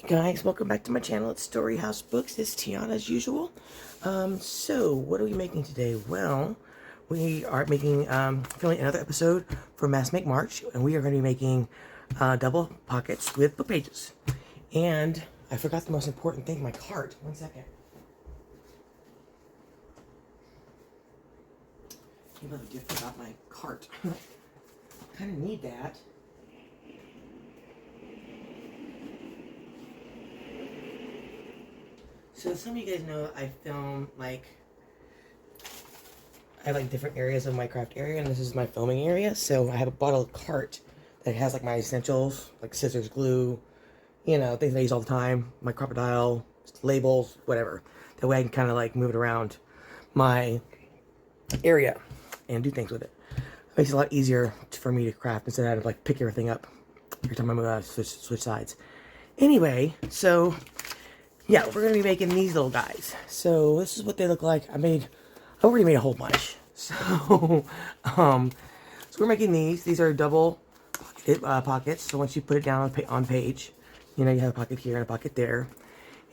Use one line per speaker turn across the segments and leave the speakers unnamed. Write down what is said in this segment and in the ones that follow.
Hey guys, welcome back to my channel. It's Story House Books. It's Tiana as usual. So what are we making today? Well, we are making filming another episode for Mass Make March, and we are going to be making double pockets with book pages. And I forgot the most important thing, my cart. One second. I can't believe I forgot my cart. I kind of need that. So some of you guys know I film I have different areas of my craft area, and this is my filming area. So I have a bottle cart that has my essentials, like scissors, glue, things I use all the time, my crocodile, labels, whatever. That way I can kind of move it around my area and do things with it. It makes it a lot easier for me to craft instead of having to pick everything up every time I switch sides. Anyway, so yeah, we're going to be making these little guys. So this is what they look like. I already made a whole bunch. So, so we're making these. These are double pockets. So once you put it down on page, you have a pocket here and a pocket there.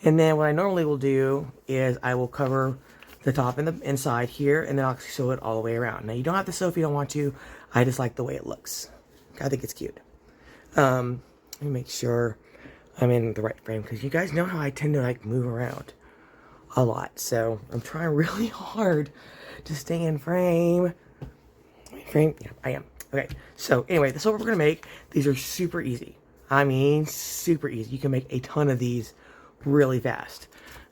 And then what I normally will do is I will cover the top and the inside here, and then I'll sew it all the way around. Now you don't have to sew if you don't want to. I just like the way it looks. I think it's cute. Let me make sure I'm in the right frame, because you guys know how I tend to move around a lot. So I'm trying really hard to stay in frame. Yeah, I am. Okay, so anyway, this is what we're gonna make. These are super easy. I mean, super easy. You can make a ton of these really fast.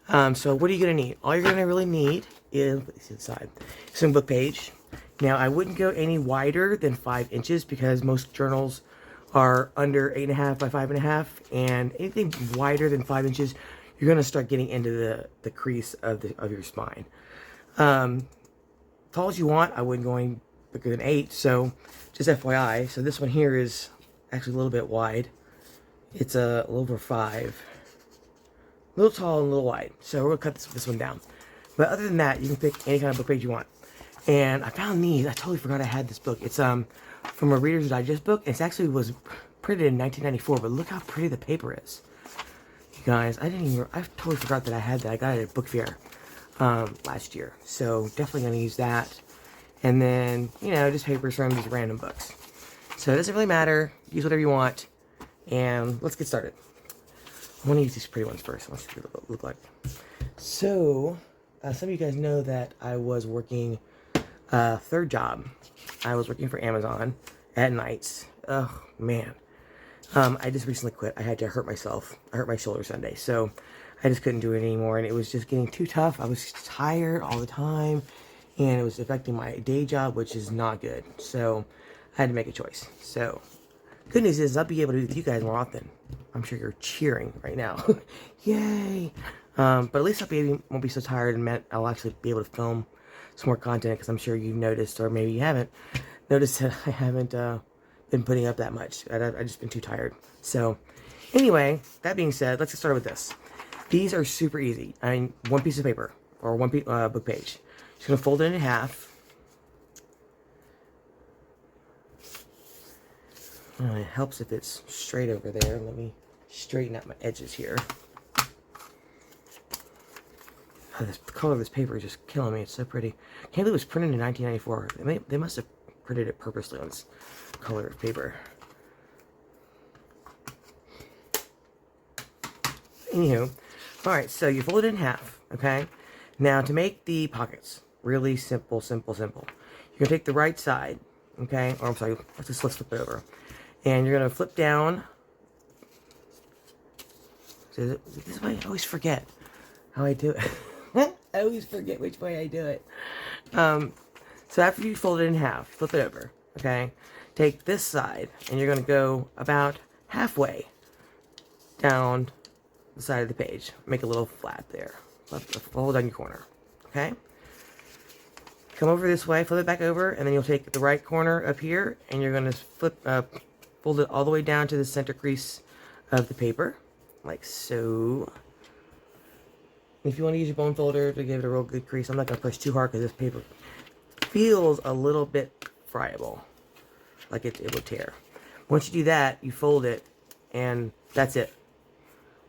So what are you gonna need? All you're gonna really need is, put this inside, some book page. Now I wouldn't go any wider than 5 inches, because most journals are under 8.5 by 5.5, and anything wider than 5 inches, you're gonna start getting into the crease of your spine. Tall as you want, I wouldn't go any bigger than 8. So just FYI. So this one here is actually a little bit wide. It's a little over 5, a little tall and a little wide. So we're gonna cut this one down. But other than that, you can pick any kind of book page you want. And I found these. I totally forgot I had this book. It's from a Reader's Digest book. It actually was printed in 1994, but look how pretty the paper is. You guys, I totally forgot that I had that. I got it at book fair last year. So definitely going to use that. And then, just papers from these random books. So it doesn't really matter. Use whatever you want. And let's get started. I want to use these pretty ones first. Let's see what they look like. So, some of you guys know that I was working third job. I was working for Amazon at nights. Oh, man. I just recently quit. I had to hurt myself. I hurt my shoulder Sunday. So I just couldn't do it anymore. And it was just getting too tough. I was tired all the time. And it was affecting my day job, which is not good. So I had to make a choice. So good news is I'll be able to do with you guys more often. I'm sure you're cheering right now. Yay. But at least won't be so tired, and I'll actually be able to film some more content, because I'm sure you've noticed, or maybe you haven't noticed, that I haven't been putting up that much. I've just been too tired. So anyway, that being said, let's get started with this. These are super easy. I mean, one piece of paper or one book page. Just gonna fold it in half. Oh, it helps if it's straight over there. Let me straighten out my edges here. Oh, the color of this paper is just killing me. It's so pretty. Can't believe it was printed in 1994. They must have printed it purposely on this color of paper. Anywho, alright, so you fold it in half, okay? Now, to make the pockets, really simple. You're going to take the right side, okay? Or I'm sorry, let's flip it over. And you're going to flip down. So this is why I always forget how I do it. I always forget which way I do it. So after you fold it in half, flip it over, okay? Take this side, and you're going to go about halfway down the side of the page. Make a little flap there. Fold down your corner, okay? Come over this way, flip it back over, and then you'll take the right corner up here, and you're going to fold it all the way down to the center crease of the paper, like so. If you want to use your bone folder to give it a real good crease, I'm not going to push too hard, because this paper feels a little bit friable, like it will tear. Once you do that, you fold it, and that's it.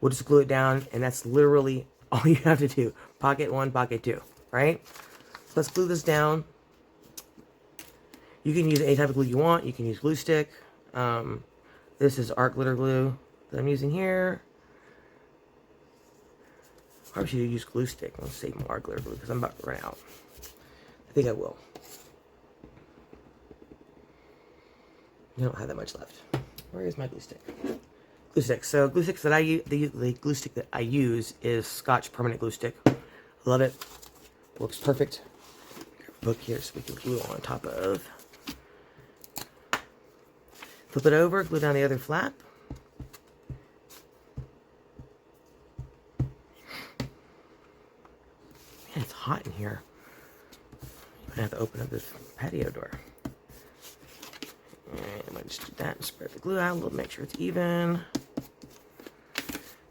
We'll just glue it down, and that's literally all you have to do. Pocket 1, pocket 2, right? So let's glue this down. You can use any type of glue you want. You can use glue stick. This is art glitter glue that I'm using here. I should use glue stick. Let's save more art glitter glue because I'm about to run out. I think I will. I don't have that much left. Where is my glue stick? Glue stick. So glue sticks that I use, the glue stick that I use is Scotch permanent glue stick. Love it. Works perfect. Grab a book here so we can glue on top of. Flip it over, glue down the other flap. Man, it's hot in here. I have to open up this patio door. And I might just do that and spread the glue out a little, make sure it's even.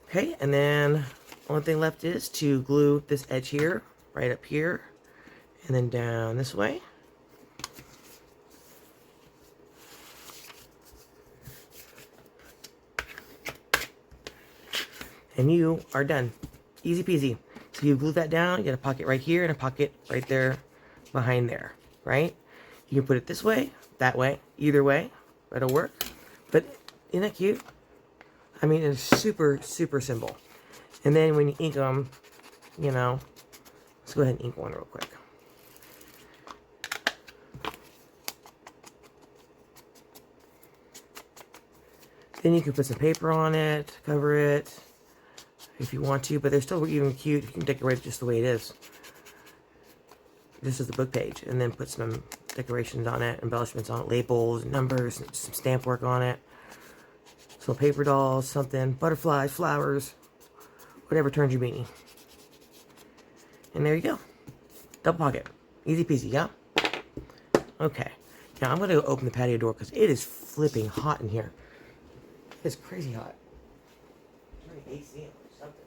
Okay, and then only thing left is to glue this edge here, right up here, and then down this way. And you are done. Easy peasy. So you glue that down, you get a pocket right here and a pocket right there behind there, right? You can put it this way, that way, either way, that'll work. But isn't that cute? I mean, it's super, super simple. And then when you ink them, you know, let's go ahead and ink one real quick. Then you can put some paper on it, cover it, if you want to, but they're still even cute. You can decorate it just the way it is. This is the book page, and then put some decorations on it, embellishments on it, labels, numbers, some stamp work on it. Some paper dolls, something, butterflies, flowers, whatever turns your beanie. And there you go. Double pocket. Easy peasy, yeah? Okay. Now I'm going to open the patio door because it is flipping hot in here. It's crazy hot. Turn the AC on or something.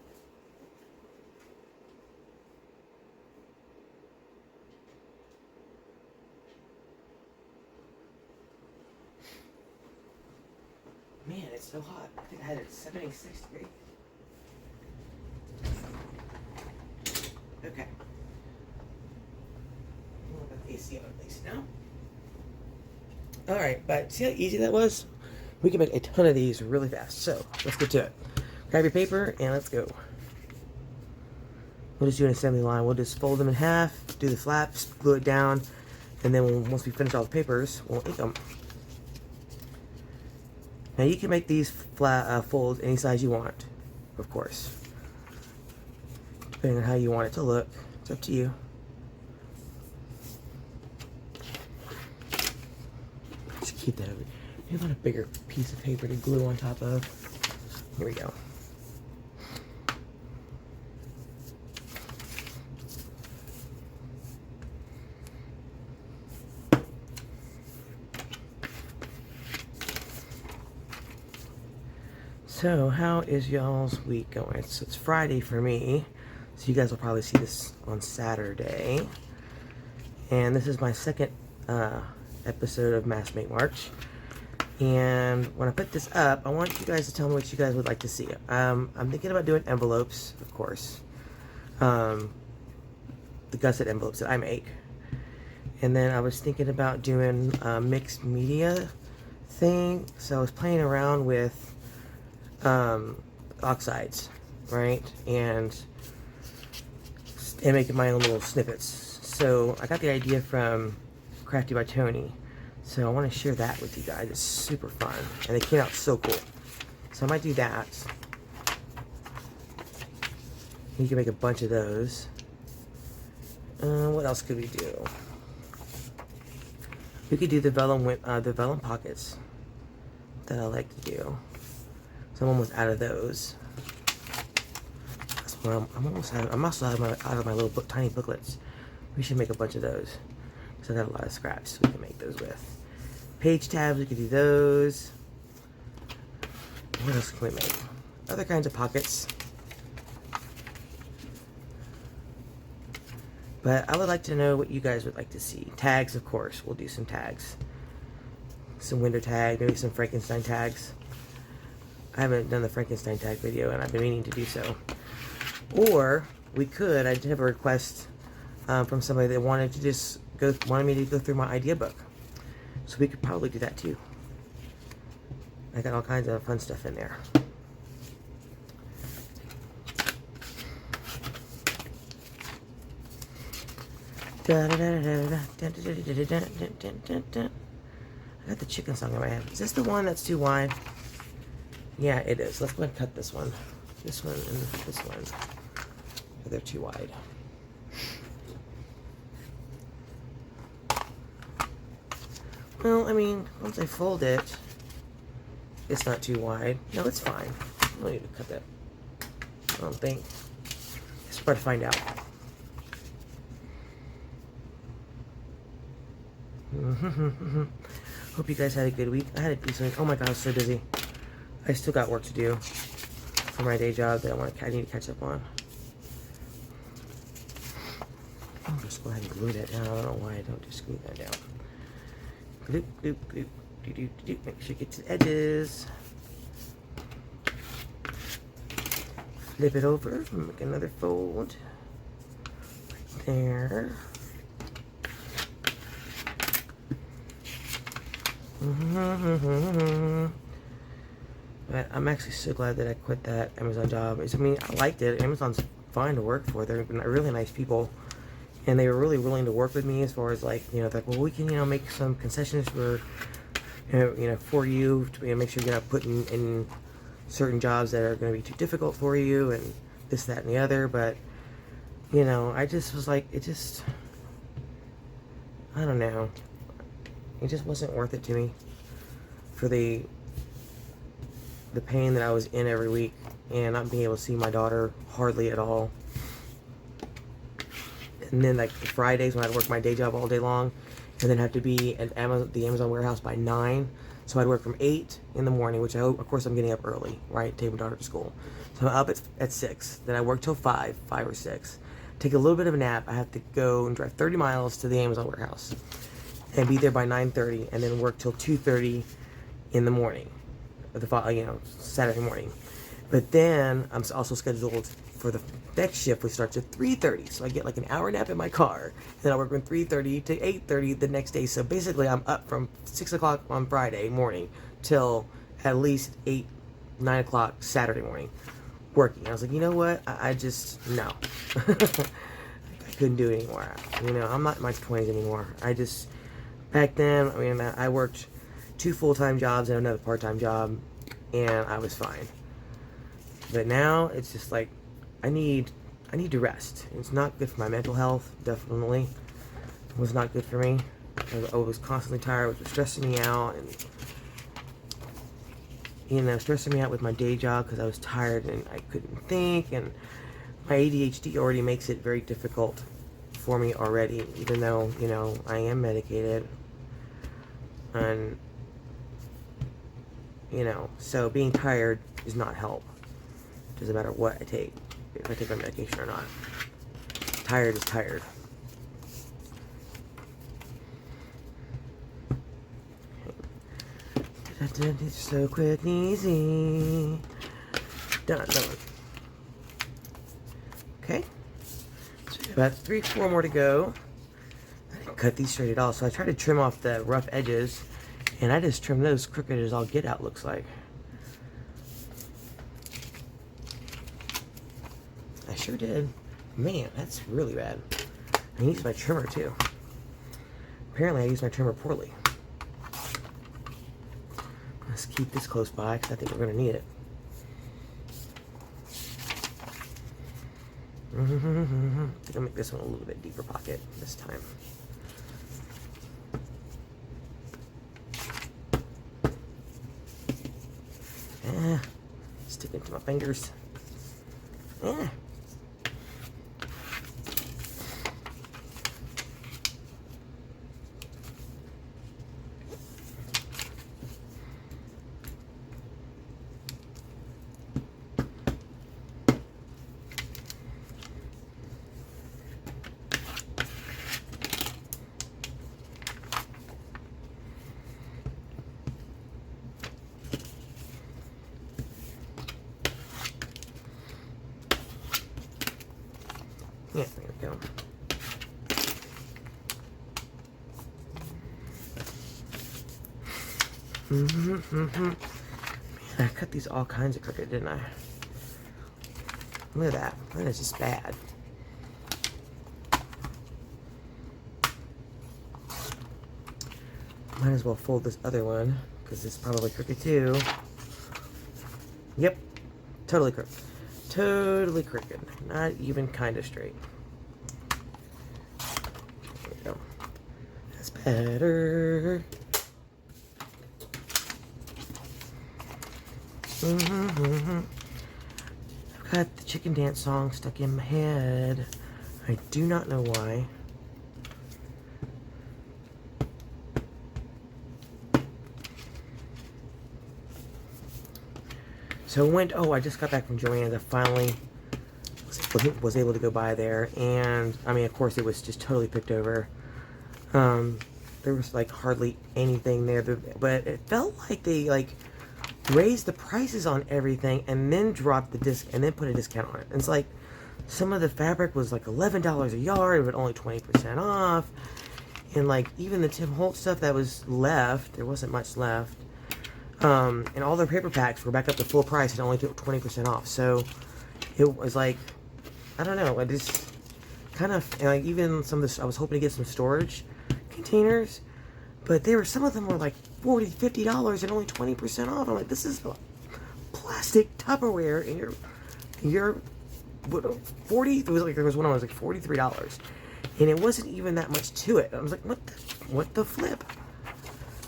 Man, it's so hot. I think I had it at 76 degrees. Okay. We'll put the AC on at least now. Alright, but see how easy that was? We can make a ton of these really fast. So, let's get to it. Grab your paper and let's go. We'll just do an assembly line. We'll just fold them in half, do the flaps, glue it down, and then once we finish all the papers, we'll ink them. Now you can make these folds any size you want, of course. Depending on how you want it to look. It's up to you. Just keep that over. You want a bigger piece of paper to glue on top of. Here we go. So, how is y'all's week going? It's Friday for me, so you guys will probably see this on Saturday. And this is my second episode of Mass Make March. And when I put this up, I want you guys to tell me what you guys would like to see. I'm thinking about doing envelopes, of course. The gusset envelopes that I make. And then I was thinking about doing a mixed media thing. So I was playing around with oxides, right? And making my own little snippets. So I got the idea from Crafty by Tony. So I want to share that with you guys. It's super fun. And they came out so cool. So I might do that. You can make a bunch of those. What else could we do? We could do the vellum pockets that I like to do. So I'm almost out of those. That's what I'm almost out. I'm also out of my little tiny booklets. We should make a bunch of those. So I got a lot of scraps we can make those with. Page tabs, we could do those. What else can we make? Other kinds of pockets. But I would like to know what you guys would like to see. Tags, of course. We'll do some tags. Some winter tag, maybe some Frankenstein tags. I haven't done the Frankenstein tag video, and I've been meaning to do so. Or we could. I did have a request from somebody that wanted me to go through my idea book, so we could probably do that too. I got all kinds of fun stuff in there. I got the chicken song in my head. Is this the one that's too wide? Yeah, it is. Let's go ahead and cut this one. This one and this one. They're too wide. Well, I mean, once I fold it, it's not too wide. No, it's fine. I don't need to cut that. I don't think. It's hard to find out. Hope you guys had a good week. I had a decent week. Oh my god, I was so busy. I still got work to do for my day job that I need to catch up on. I'll just go ahead and glue that down. I don't know why I don't just glue that down. Gloop, gloop, gloop, doo, doo, doo. Make sure you get to the edges. Flip it over. Make another fold. Right there. But I'm actually so glad that I quit that Amazon job. I mean, I liked it. Amazon's fine to work for. They're really nice people. And they were really willing to work with me as far as like, like, well, we can, make some concessions for, for you to make sure you're not putting in certain jobs that are going to be too difficult for you and this, that, and the other. But, I just was like, I don't know. It just wasn't worth it to me for the pain that I was in every week and not being able to see my daughter hardly at all. And then like Fridays when I'd work my day job all day long and then have to be at the Amazon warehouse by 9. So I'd work from 8 in the morning, which of course I'm getting up early, right? Take my daughter to school. So I'm up at 6. Then I work till 5 or 6. Take a little bit of a nap. I have to go and drive 30 miles to the Amazon warehouse and be there by 9:30 and then work till 2:30 in the morning, Saturday morning. But then I'm also scheduled for the next shift, which starts at 3:30. So I get like an hour nap in my car. Then I work from 3:30 to 8:30 the next day. So basically I'm up from 6 o'clock on Friday morning till at least 8, 9 o'clock Saturday morning working. I was like, you know what? I just, no. I couldn't do it anymore. I'm not in my 20s anymore. Back then, I worked 2 full-time jobs and another part-time job, and I was fine. But now, it's just like, I need to rest. It's not good for my mental health, definitely. It was not good for me. I was constantly tired, which was stressing me out, and stressing me out with my day job because I was tired and I couldn't think, and my ADHD already makes it very difficult for me already, even though, I am medicated. And, so being tired does not help. Doesn't matter what I take, if I take my medication or not. Tired is tired. It's so quick and easy. Done. Okay. So about 3, 4 more to go. I didn't cut these straight at all, so I tried to trim off the rough edges, and I just trimmed those crooked as all get out, looks like. I sure did. Man, that's really bad. I used my trimmer too. Apparently I used my trimmer poorly. Let's keep this close by because I think we're going to need it. I think I'll make this one a little bit deeper pocket this time. Stick it to my fingers. Yeah, there we go. Man, I cut these all kinds of crooked, didn't I? Look at that. That is just bad. Might as well fold this other one, because it's probably crooked too. Yep. Totally crooked. Totally crooked. Not even kind of straight. There we go. That's better. I've got the chicken dance song stuck in my head. I do not know why. So I just got back from Joann's. I finally was able to go by there, and I mean, of course, it was just totally picked over. There was like hardly anything there, but it felt like they like raised the prices on everything and then dropped the disc and then put a discount on it. And it's like some of the fabric was like $11 a yard, but only 20% off. And like even the Tim Holtz stuff that was left, there wasn't much left. And all their paper packs were back up to full price and only took 20% off. So it was like, I don't know, I just kind of, like even some of this, I was hoping to get some storage containers, but some of them were like $40, $50 and only 20% off. I'm like, this is plastic Tupperware, and you're 40. There was one I was like $43, and it wasn't even that much to it. I was like, what the flip?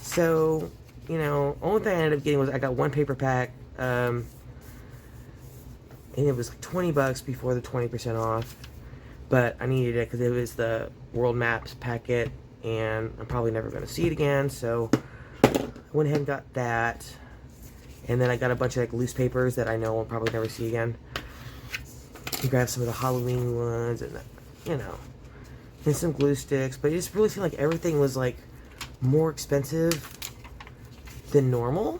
So, you know, only thing I ended up getting was I got one paper pack, and it was like $20 before the 20% off. But I needed it because it was the World Maps packet, and I'm probably never going to see it again. So I went ahead and got that, and then I got a bunch of like loose papers that I know I'll probably never see again. I grabbed some of the Halloween ones, and you know, and some glue sticks. But it just really seemed like everything was like more expensive than normal.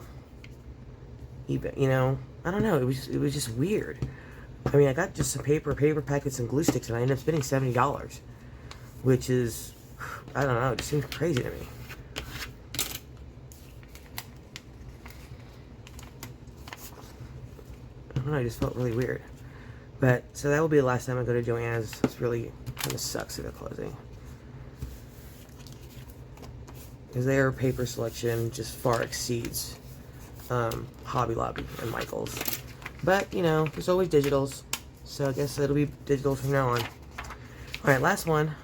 Even, you know, I don't know. It was just weird. I mean, I got just some paper packets, and glue sticks, and I ended up spending $70, which is, I don't know, it just seems crazy to me. I don't know, I just felt really weird. But, so that will be the last time I go to Joann's. It's really kind of sucks that they're closing. Because their paper selection just far exceeds Hobby Lobby and Michael's. But, you know, there's always digitals. So I guess it'll be digitals from now on. Alright, last one.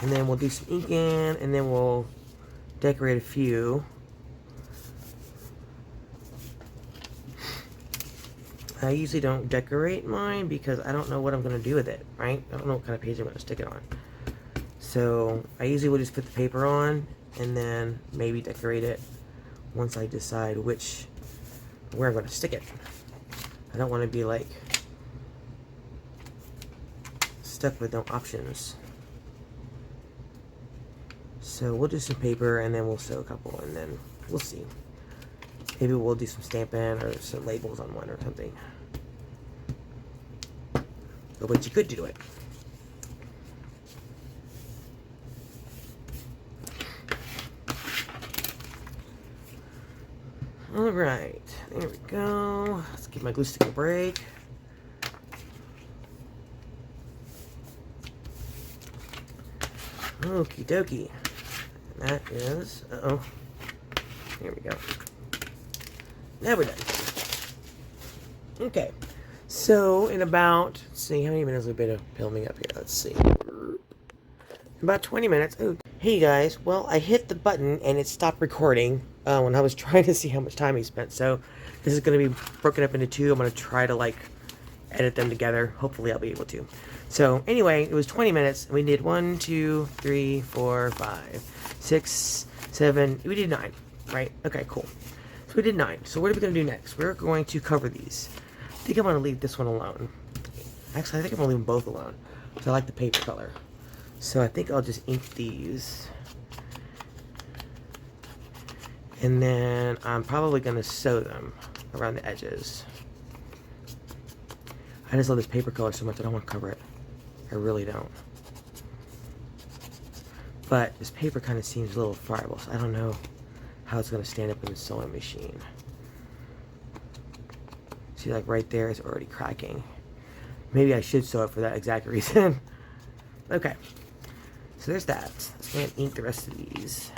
And then we'll do some ink in, and then we'll decorate a few. I usually don't decorate mine because I don't know what I'm going to do with it, right? I don't know what kind of page I'm going to stick it on. So I usually will just put the paper on and then maybe decorate it once I decide where I'm going to stick it. I don't want to be like stuck with no options. So we'll do some paper, and then we'll sew a couple, and then we'll see. Maybe we'll do some stamping or some labels on one or something. But what you could do to it. Alright, there we go. Let's give my glue stick a break. Okie dokie. That is, here we go. Now we're done. Okay. So, in about, let's see, how many minutes have we been filming up here? Let's see. About 20 minutes. Oh, hey guys. Well, I hit the button and it stopped recording when I was trying to see how much time he spent. So, this is going to be broken up into two. I'm going to try to, like, edit them together. Hopefully, I'll be able to. So, anyway, it was 20 minutes. We did 1, 2, 3, 4, 5, 6, 7. We did 9, right? Okay, cool. So we did 9. So what are we going to do next? We're going to cover these. I think I'm going to leave this one alone. Actually, I think I'm going to leave them both alone. Because I like the paper color. So I think I'll just ink these. And then I'm probably going to sew them around the edges. I just love this paper color so much I don't want to cover it. I really don't. But this paper kind of seems a little friable, so I don't know how it's going to stand up in the sewing machine. See, like right there, it's already cracking. Maybe I should sew it for that exact reason. Okay, so there's that. Let's go ahead and ink the rest of these.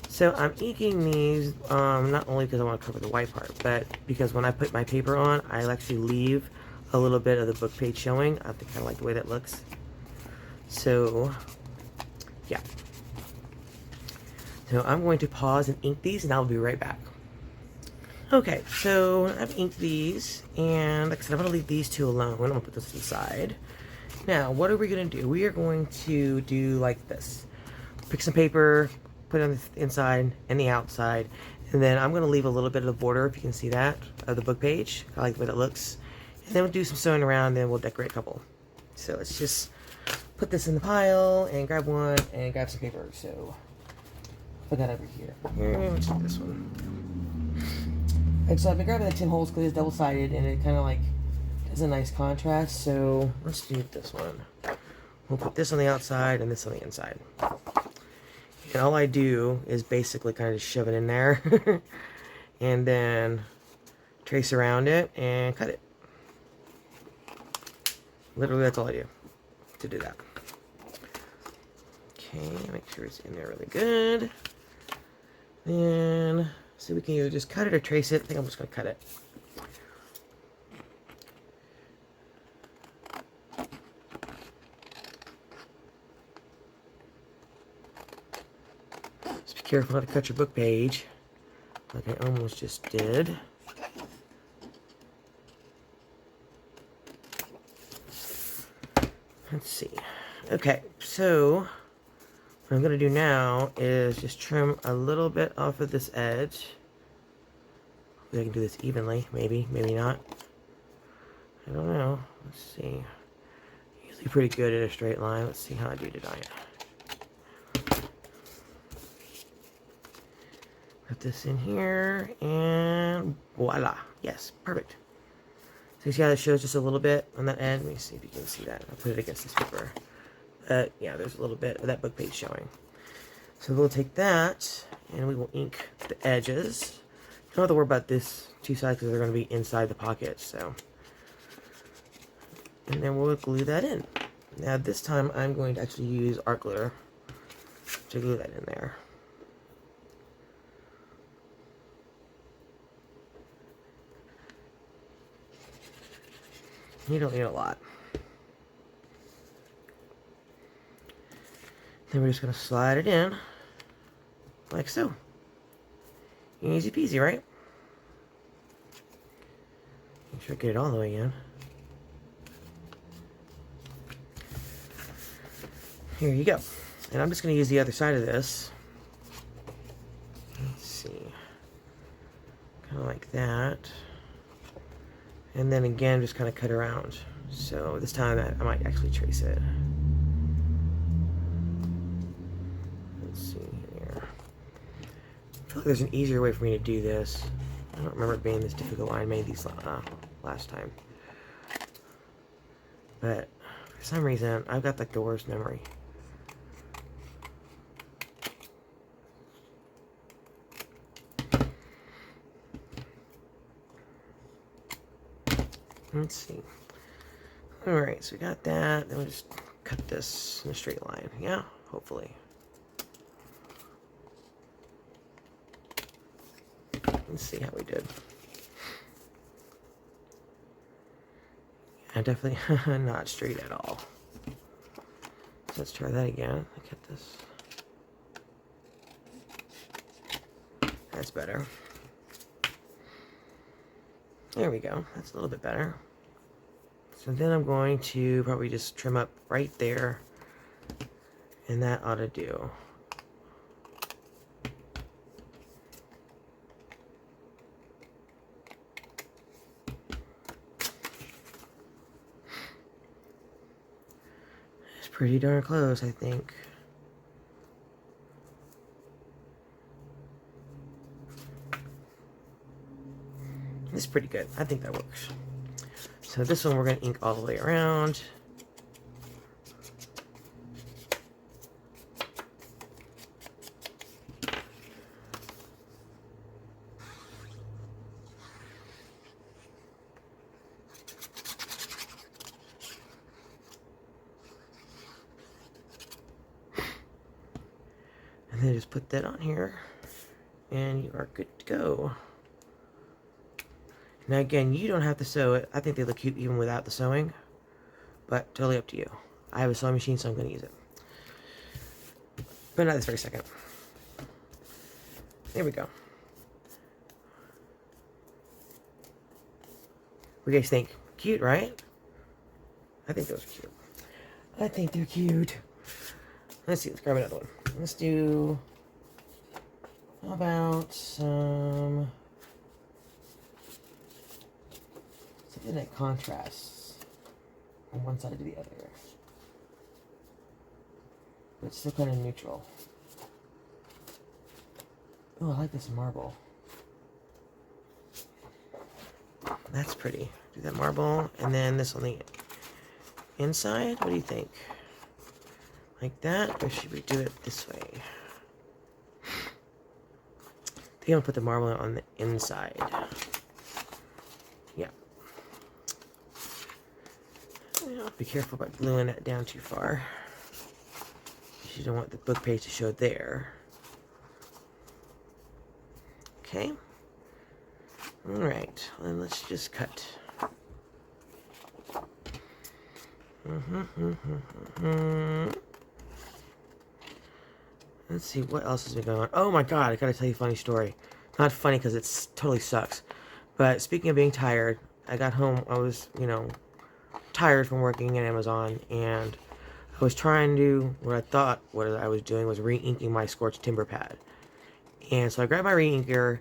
So I'm inking these not only because I want to cover the white part, but because when I put my paper on, I'll actually leave a little bit of the book page showing. I think I kind of like the way that looks. So, yeah. So I'm going to pause and ink these, and I'll be right back. Okay, so I've inked these, and like I said, I'm going to leave these two alone. I'm going to put this aside. Now, what are we going to do? We are going to do like this. Pick some paper, put it on the inside and the outside, and then I'm going to leave a little bit of the border, if you can see that, of the book page. I like the way that looks. And then we'll do some sewing around, and then we'll decorate a couple. So let's just put this in the pile, and grab one, and grab some paper. So put that over here. Here, let's do this one. And so I've been grabbing the tin holes because it's double-sided, and it kind of like has a nice contrast. So let's do this one. We'll put this on the outside and this on the inside. And all I do is basically kind of shove it in there and then trace around it and cut it. Literally, that's all I do to do that. Okay, make sure it's in there really good. And so we can either just cut it or trace it. I think I'm just going to cut it. Just be careful not to cut your book page, like I almost just did. Let's see. Okay, so what I'm going to do now is just trim a little bit off of this edge. Hopefully I can do this evenly, maybe, maybe not. I don't know. Let's see. Usually pretty good at a straight line. Let's see how I do tonight. Put this in here, and voila. Yes, perfect. So you see how that shows just a little bit on that end? Let me see if you can see that. I'll put it against this paper. Yeah, there's a little bit of that book page showing. So we'll take that, and we will ink the edges. You don't have to worry about this two sides because they're going to be inside the pocket. So, and then we'll glue that in. Now this time I'm going to actually use art glitter to glue that in there. You don't need a lot. Then we're just going to slide it in, like so. Easy peasy, right? Make sure I get it all the way in. Here you go. And I'm just going to use the other side of this. Let's see. Kind of like that. And then again, just kind of cut around. So this time I might actually trace it. Let's see here. I feel like there's an easier way for me to do this. I don't remember it being this difficult when I made these last time. But for some reason, I've got like the worst memory. Let's see. Alright, so we got that. Then we'll just cut this in a straight line. Yeah, hopefully. Let's see how we did. Yeah, definitely not straight at all. So let's try that again. Look at this. That's better. There we go. That's a little bit better. So then I'm going to probably just trim up right there. And that ought to do. pretty darn close, I think. It's pretty good. I think that works. So this one we're going to ink all the way around. And then just put that on here, and you are good to go. Now again, you don't have to sew it. I think they look cute even without the sewing, but totally up to you. I have a sewing machine, so I'm going to use it. But not this very second. There we go. What do you guys think? Cute, right? I think those are cute. I think they're cute. Let's see, let's grab another one. Let's do, how about some, something that contrasts from one side to the other. But it's still kind of neutral. Oh, I like this marble. That's pretty. Do that marble, and then this on the inside. What do you think? Like that, or should we do it this way? I think I'm gonna put the marble on the inside. Yeah. Be careful about gluing it down too far. You don't want the book page to show there. Okay. Alright, well, then let's just cut. Let's see what else has been going on. Oh my god, I gotta tell you a funny story. Not funny because it totally sucks. But speaking of being tired, I got home, I was, tired from working at Amazon, and I was trying to, what I was doing was re-inking my scorched timber pad. And so I grabbed my re-inker,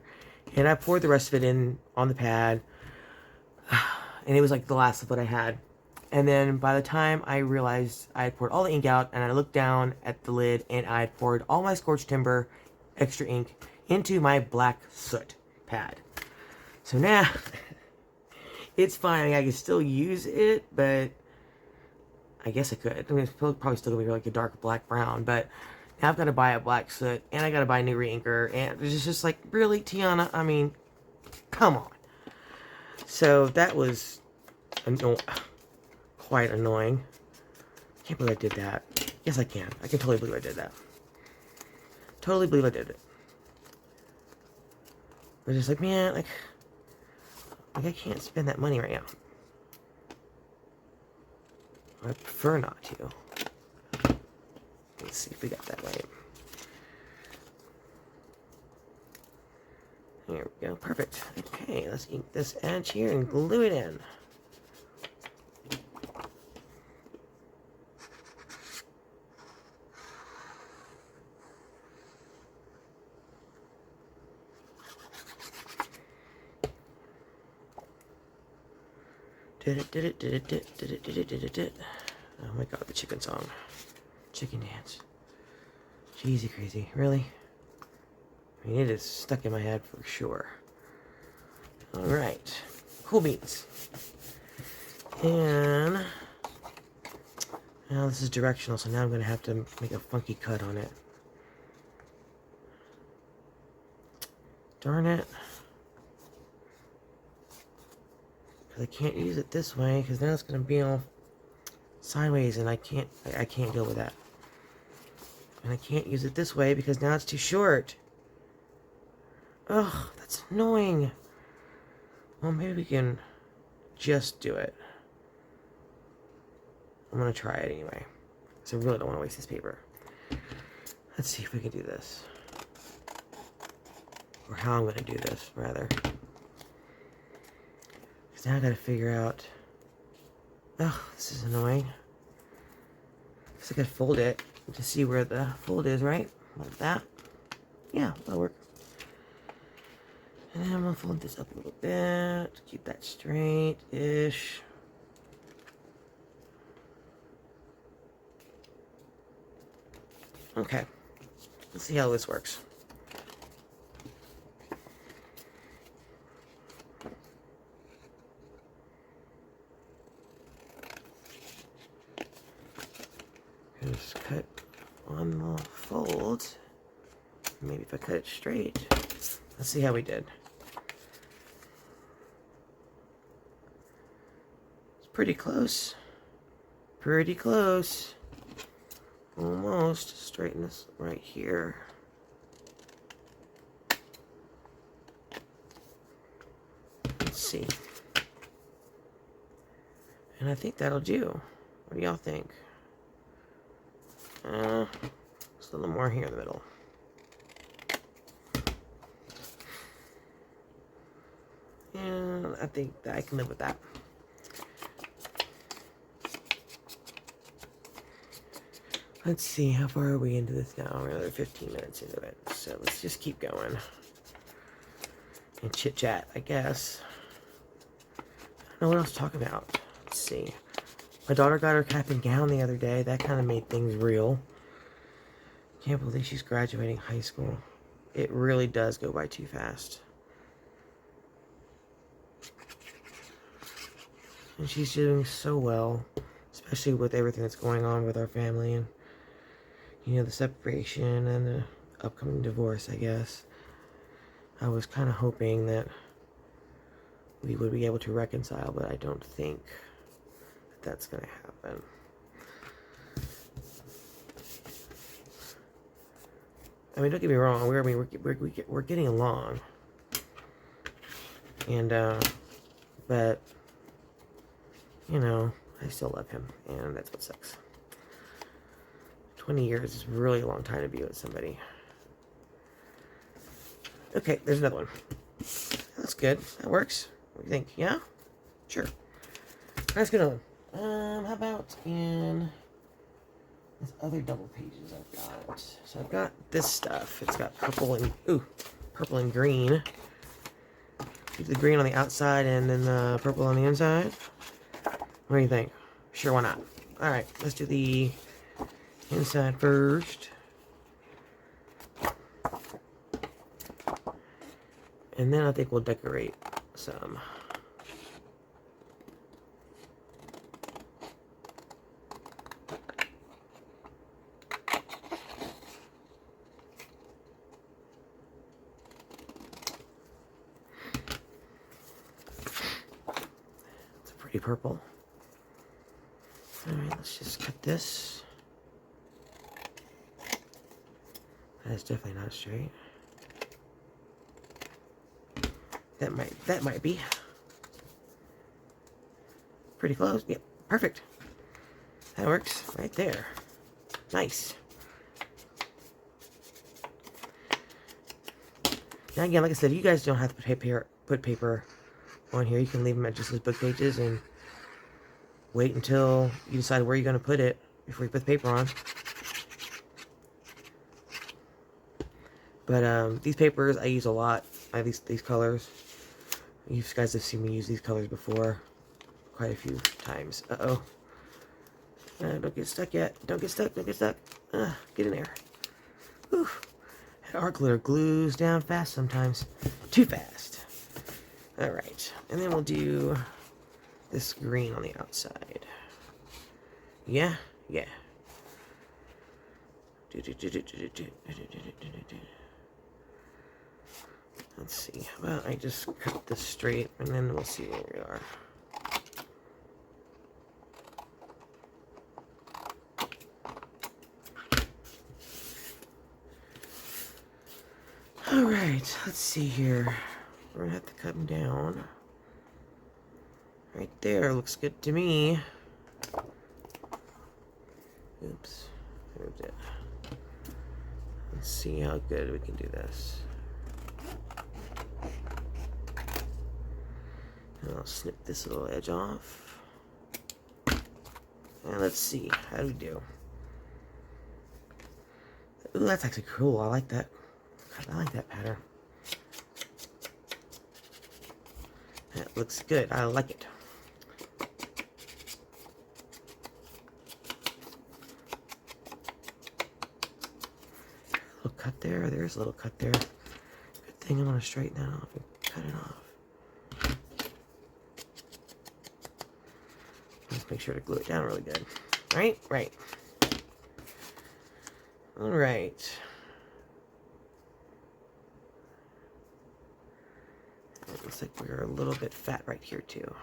and I poured the rest of it in on the pad, and it was like the last of what I had. And then by the time I realized I had poured all the ink out, and I looked down at the lid, and I had poured all my scorched timber, extra ink, into my black soot pad. So now, it's fine. I can still use it, but I guess I could. I mean, it's probably still going to be like a dark black brown, but now I've got to buy a black soot, and I got to buy a new re-inker, and it's just like, really, Tiana? I mean, come on. So that was quite annoying. Can't believe I did that. Yes, I can. I can totally believe I did that. Totally believe I did it. But just like, man, like I can't spend that money right now. I prefer not to. Let's see if we got that right. There we go. Perfect. Okay, let's ink this edge here and glue it in. Oh my god, the chicken song. Chicken dance. Cheesy crazy. Really? I mean, it is stuck in my head for sure. Alright. Cool beans. And now this is directional, so now I'm going to have to make a funky cut on it. Darn it. I can't use it this way because now it's going to be all sideways, and I can't deal with that. And I can't use it this way because now it's too short. Ugh, that's annoying. Well, maybe we can just do it. I'm going to try it anyway, because I really don't want to waste this paper. Let's see if we can do this. Or how I'm going to do this, rather. Now I gotta figure out. Oh, this is annoying. Because I gotta fold it to see where the fold is, right? Like that. Yeah, that'll work. And then I'm gonna fold this up a little bit. Keep that straight-ish. Okay, let's see how this works. Just cut on the fold. Maybe if I cut it straight. Let's see how we did. It's pretty close. Pretty close. Almost. Straighten this right here. Let's see. And I think that'll do. What do y'all think? Just a little more here in the middle. And I think that I can live with that. Let's see, how far are we into this now? We're another 15 minutes into it. So let's just keep going. And chit chat, I guess. I don't know what else to talk about. Let's see. My daughter got her cap and gown the other day. That kind of made things real. Can't believe she's graduating high school. It really does go by too fast. And she's doing so well, especially with everything that's going on with our family and, you know, the separation and the upcoming divorce, I guess. I was kind of hoping that we would be able to reconcile, but I don't think that that's going to happen. I mean, don't get me wrong, we're getting along. And, but, you know, I still love him, and that's what sucks. 20 years is really a long time to be with somebody. Okay, there's another one. That's good. That works. What do you think? Yeah? Sure. Let's get another one. How about in these other double pages I've got? So I've got this stuff. It's got purple and green. Keep the green on the outside and then the purple on the inside. What do you think? Sure, why not? Alright, let's do the inside first. And then I think we'll decorate some. It's a pretty purple. Alright, let's just cut this. That's definitely not straight. That might be. Pretty close. Yep, perfect. That works right there. Nice. Now again, like I said, you guys don't have to put paper on here. You can leave them at just as book pages and wait until you decide where you're going to put it before you put the paper on. But these papers I use a lot. I have these colors. You guys have seen me use these colors before quite a few times. Uh-oh. Don't get stuck yet. Don't get stuck. Don't get stuck. Get in there. Whew. That art glitter glues down fast sometimes. Too fast. Alright. And then we'll do this green on the outside. Yeah? Yeah. Let's see. Well, I just cut this straight, and then we'll see where we are. Alright, let's see here. We're gonna have to cut them down. Right there, looks good to me. Oops, moved it. Let's see how good we can do this. And I'll snip this little edge off. And let's see, how do we do? Ooh, that's actually cool. I like that. I like that pattern. That looks good. I like it. cut there? There's a little cut there. Good thing I'm going to straighten that off and cut it off. Just make sure to glue it down really good. Right? Right. Alright. It looks like we're a little bit fat right here too.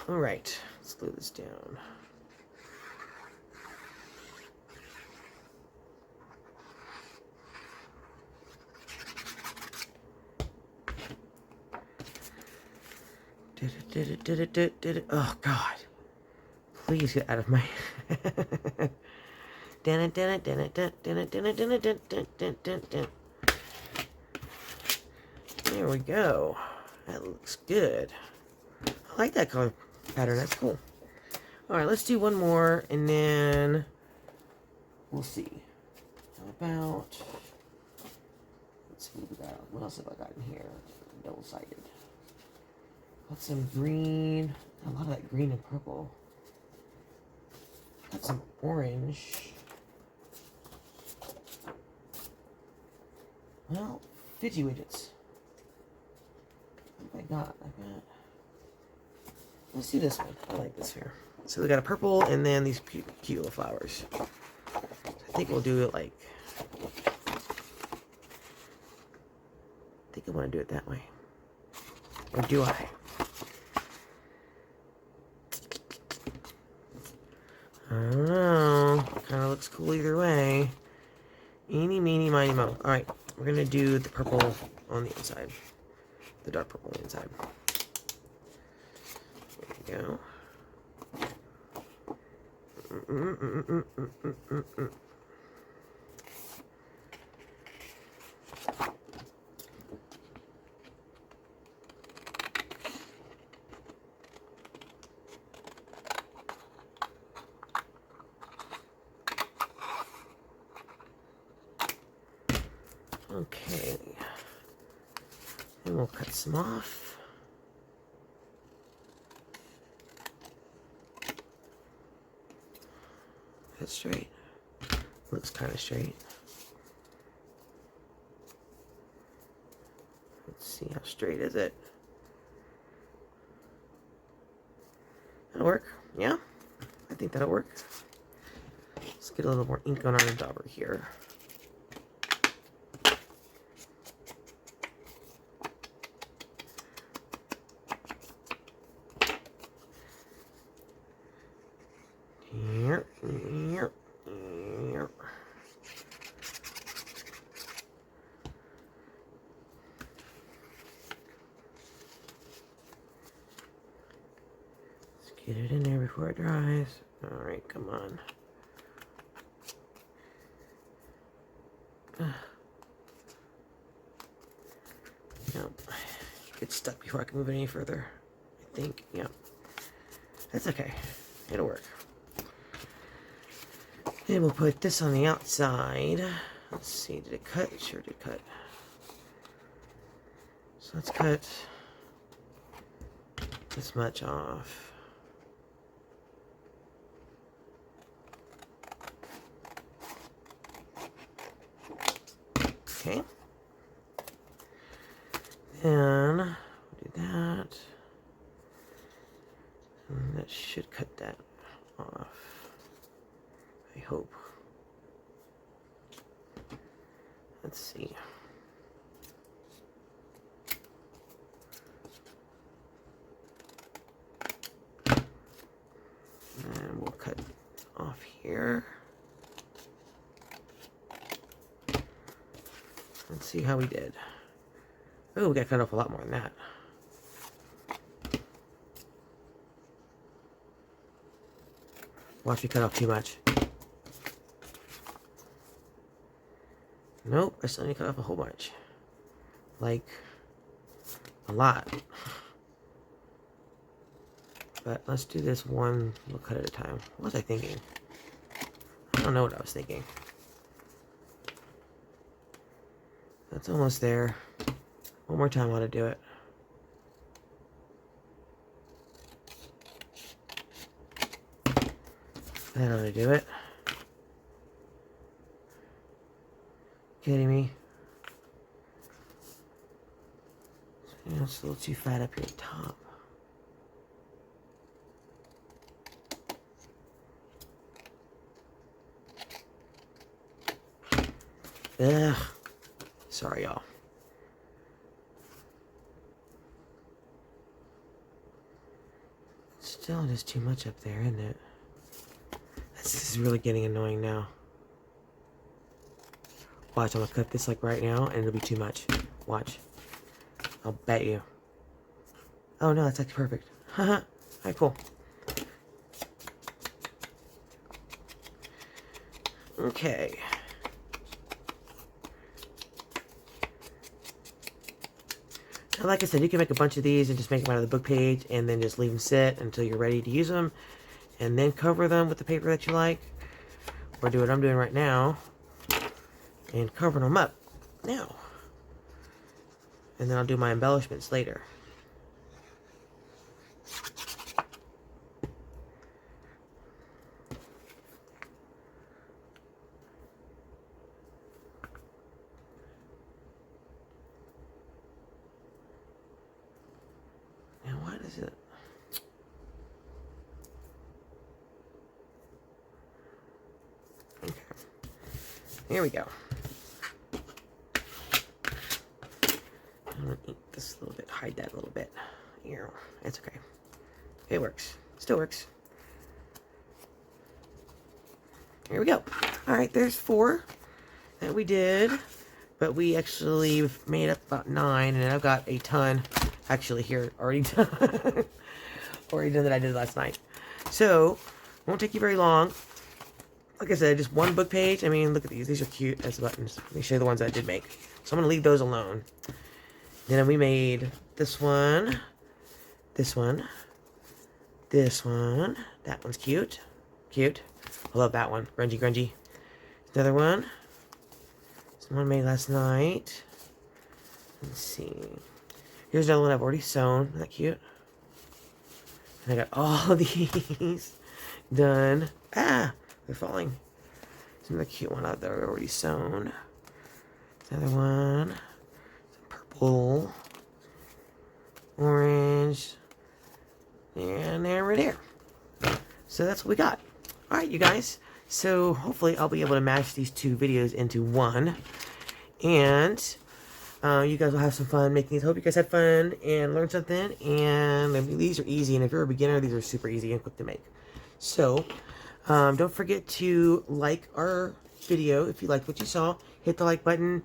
Alright, let's glue this down. Oh God. Please get out of my there we go. That looks good. I like that color pattern. That's cool. Alright, let's do one more and then we'll see. How about, let's see what we got. What else have I got in here? Double-sided. Got some green. A lot of that green and purple. Got some orange. Well, Fidgy widgets. What have I got? Let's do this one. I like this here. So we got a purple and then these cute little flowers. I think we'll do it like, I think I want to do it that way. Or do I? I don't know. Kind of looks cool either way. Eeny, meeny, miny, mo. Alright, we're going to do the purple on the inside. The dark purple on the inside. There we go. Okay, and we'll cut some off. That's straight. Looks kind of straight. Let's see, how straight is it? That'll work. Yeah, I think that'll work. Let's get a little more ink on our dauber here. Get it in there before it dries. Alright, come on. Nope. Get stuck before I can move it any further. I think, yep. That's okay. It'll work. And we'll put this on the outside. Let's see, did it cut? It sure did cut. So let's cut this much off. Okay. Then we'll do that. And that should cut that off. I hope. Let's see. And we'll cut off here. Let's see how we did. Oh, we got cut off a lot more than that. Watch me cut off too much. Nope, I still need to cut off a whole bunch. Like, a lot. But let's do this one little cut at a time. What was I thinking? I don't know what I was thinking. That's almost there. One more time, I want to do it. That ought to do it. Kidding me? It's a little too fat up here at the top. Ugh. Sorry, y'all. Still just too much up there, isn't it? This is really getting annoying now. Watch, I'm gonna cut this like right now, and it'll be too much. Watch. I'll bet you. Oh no, that's actually perfect. Haha. Alright, cool. Okay. Now, like I said, you can make a bunch of these and just make them out of the book page and then just leave them sit until you're ready to use them. And then cover them with the paper that you like. Or do what I'm doing right now. And cover them up now. And then I'll do my embellishments later. Now what is it? Okay. Here we go. I'm gonna ink this a little bit, hide that a little bit. Here, it's okay. It works. Still works. Here we go. Alright, there's 4 that we did. But we actually made up about 9, and I've got a ton actually here already done. Already done that I did last night. So, won't take you very long. Like I said, just 1 book page. I mean, look at these. These are cute as buttons. Let me show you the ones that I did make. So I'm going to leave those alone. Then we made this one, this one, this one. That one's cute. Cute. I love that one. Grungy, grungy. Another one. This one made last night. Let's see. Here's another one I've already sewn. Isn't that cute? And I got all these done. Ah! They're falling. There's another cute one out there already sewn. Another one. Some purple. Orange. And there, right there. So that's what we got. Alright, you guys. So hopefully I'll be able to mash these 2 videos into one. And you guys will have some fun making these. Hope you guys had fun and learned something. And I mean, these are easy. And if you're a beginner, these are super easy and quick to make. So don't forget to like our video if you liked what you saw. Hit the like button.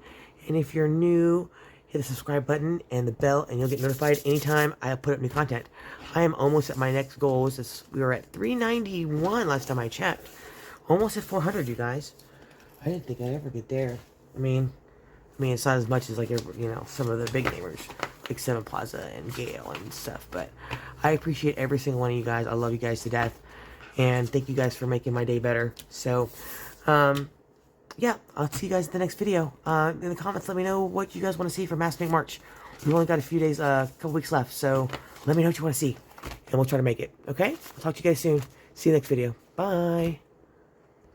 And if you're new, hit the subscribe button and the bell, and you'll get notified anytime I put up new content. I am almost at my next goals. We were at 391 last time I checked. Almost at 400, you guys. I didn't think I'd ever get there. I mean, it's not as much as, like, you know, some of the big namers, like Seven Plaza and Gale and stuff. But I appreciate every single one of you guys. I love you guys to death. And thank you guys for making my day better. So, yeah, I'll see you guys in the next video. In the comments, let me know what you guys want to see for Mask Make March. We've only got a few days, a couple weeks left. So, let me know what you want to see. And we'll try to make it. Okay? I'll talk to you guys soon. See you next video. Bye.